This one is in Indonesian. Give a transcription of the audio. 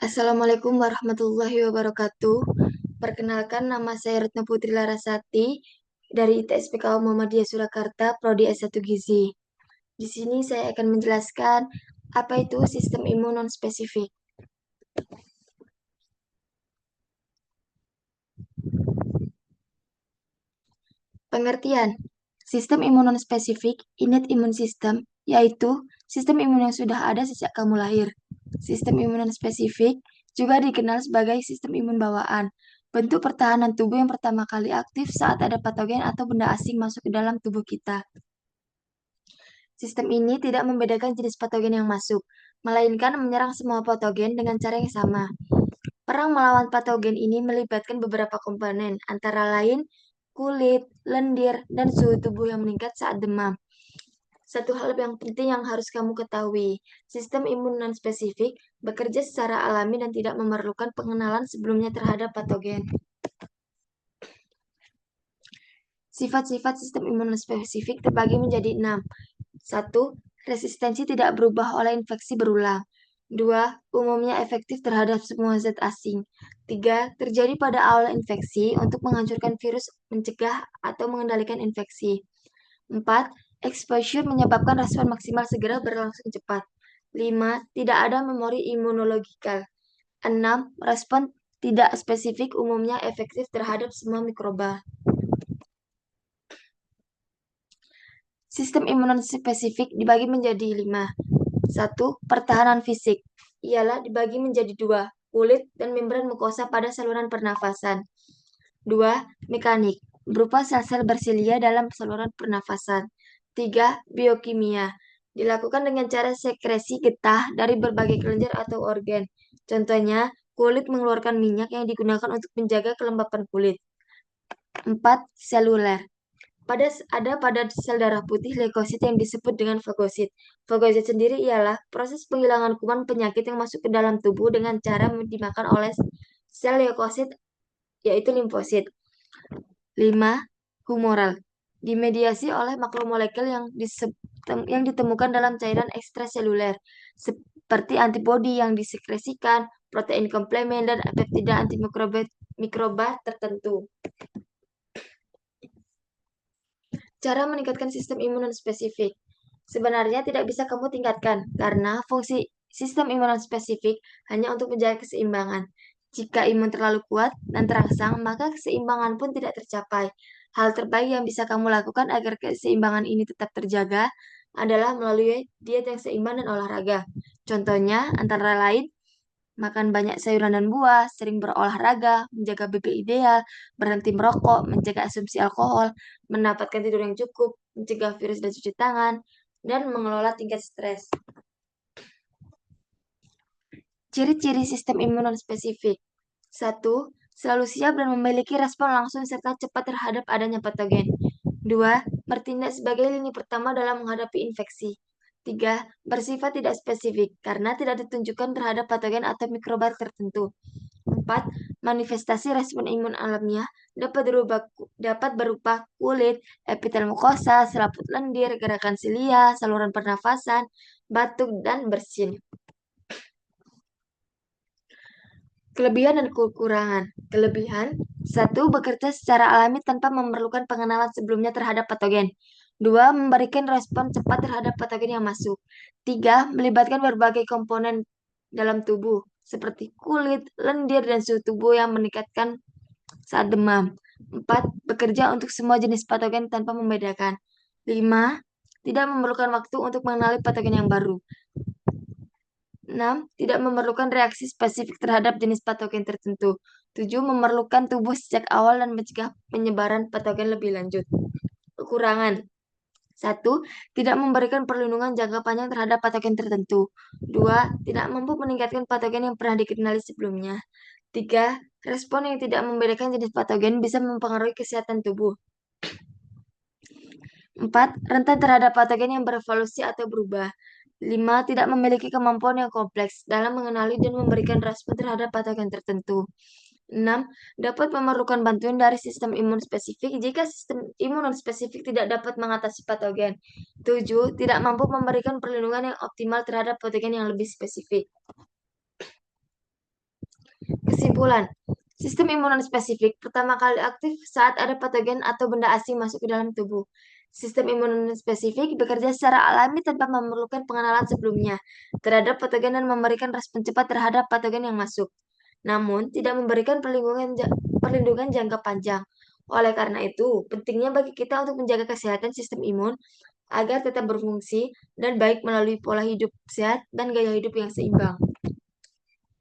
Assalamualaikum warahmatullahi wabarakatuh. Perkenalkan, nama saya Retno Putri Larasati dari ITSPK Muhammadiyah Surakarta, Prodi S1 Gizi. Di sini saya akan menjelaskan apa itu sistem imun non-spesifik. Pengertian, sistem imun non-spesifik, innate immune system, yaitu sistem imun yang sudah ada sejak kamu lahir. Sistem imun non-spesifik juga dikenal sebagai sistem imun bawaan, bentuk pertahanan tubuh yang pertama kali aktif saat ada patogen atau benda asing masuk ke dalam tubuh kita. Sistem ini tidak membedakan jenis patogen yang masuk, melainkan menyerang semua patogen dengan cara yang sama. Perang melawan patogen ini melibatkan beberapa komponen, antara lain kulit, lendir, dan suhu tubuh yang meningkat saat demam. Satu hal yang penting yang harus kamu ketahui, sistem imun non-spesifik bekerja secara alami dan tidak memerlukan pengenalan sebelumnya terhadap patogen. Sifat-sifat sistem imun non-spesifik terbagi menjadi 6. 1. Resistensi tidak berubah oleh infeksi berulang. 2. Umumnya efektif terhadap semua zat asing. 3. Terjadi pada awal infeksi untuk menghancurkan virus, mencegah, atau mengendalikan infeksi. 4. Exposure menyebabkan respon maksimal segera berlangsung cepat. 5. Tidak ada memori imunologikal. 6. Respon tidak spesifik umumnya efektif terhadap semua mikroba. Sistem imun spesifik dibagi menjadi 5. 1. Pertahanan fisik. Ialah dibagi menjadi 2. Kulit dan membran mukosa pada saluran pernafasan. 2. Mekanik. Berupa sel-sel bersilia dalam saluran pernafasan. 3. Biokimia. Dilakukan dengan cara sekresi getah dari berbagai kelenjar atau organ. Contohnya, kulit mengeluarkan minyak yang digunakan untuk menjaga kelembapan kulit. 4. Seluler. Pada sel darah putih leukosit yang disebut dengan fagosit. Fagosit sendiri ialah proses penghilangan kuman penyakit yang masuk ke dalam tubuh dengan cara dimakan oleh sel leukosit, yaitu limfosit. 5. Humoral. Dimediasi oleh makromolekul yang ditemukan dalam cairan ekstraseluler, seperti antibodi yang disekresikan, protein komplemen, dan peptida antimikroba tertentu. Cara meningkatkan sistem imun spesifik. Sebenarnya tidak bisa kamu tingkatkan, karena fungsi sistem imun spesifik hanya untuk menjaga keseimbangan. Jika imun terlalu kuat dan terangsang, maka keseimbangan pun tidak tercapai. Hal terbaik yang bisa kamu lakukan agar keseimbangan ini tetap terjaga adalah melalui diet yang seimbang dan olahraga. Contohnya, antara lain, makan banyak sayuran dan buah, sering berolahraga, menjaga BB ideal, berhenti merokok, mencegah asumsi alkohol, mendapatkan tidur yang cukup, mencegah virus dan cuci tangan, dan mengelola tingkat stres. Ciri-ciri sistem imun non-spesifik. 1. Selalu siap dan memiliki respon langsung serta cepat terhadap adanya patogen. 2. Bertindak sebagai lini pertama dalam menghadapi infeksi. 3. Bersifat tidak spesifik karena tidak ditunjukkan terhadap patogen atau mikroba tertentu. 4. Manifestasi respon imun alamiah dapat berupa kulit, epitel mukosa, selaput lendir, gerakan silia, saluran pernafasan, batuk, dan bersin. Kelebihan dan kekurangan. Kelebihan, 1. Bekerja secara alami tanpa memerlukan pengenalan sebelumnya terhadap patogen. 2. Memberikan respon cepat terhadap patogen yang masuk. 3. Melibatkan berbagai komponen dalam tubuh, seperti kulit, lendir, dan suhu tubuh yang meningkatkan saat demam. 4. Bekerja untuk semua jenis patogen tanpa membedakan. 5. Tidak memerlukan waktu untuk mengenali patogen yang baru. 6. Tidak memerlukan reaksi spesifik terhadap jenis patogen tertentu. 7. Memerlukan tubuh sejak awal dan mencegah penyebaran patogen lebih lanjut. Kekurangan. 1. Tidak memberikan perlindungan jangka panjang terhadap patogen tertentu. 2. Tidak mampu meningkatkan patogen yang pernah dikenali sebelumnya. 3. Respon yang tidak membedakan jenis patogen bisa mempengaruhi kesehatan tubuh. 4. Rentan terhadap patogen yang berevolusi atau berubah. 5. Tidak memiliki kemampuan yang kompleks dalam mengenali dan memberikan respon terhadap patogen tertentu. 6. Dapat memerlukan bantuan dari sistem imun spesifik jika sistem imun spesifik tidak dapat mengatasi patogen. 7. Tidak mampu memberikan perlindungan yang optimal terhadap patogen yang lebih spesifik. Kesimpulan, sistem imun spesifik pertama kali aktif saat ada patogen atau benda asing masuk ke dalam tubuh. Sistem imun spesifik bekerja secara alami tanpa memerlukan pengenalan sebelumnya terhadap patogen dan memberikan respon cepat terhadap patogen yang masuk. Namun, tidak memberikan perlindungan jangka panjang. Oleh karena itu, pentingnya bagi kita untuk menjaga kesehatan sistem imun agar tetap berfungsi dan baik melalui pola hidup sehat dan gaya hidup yang seimbang.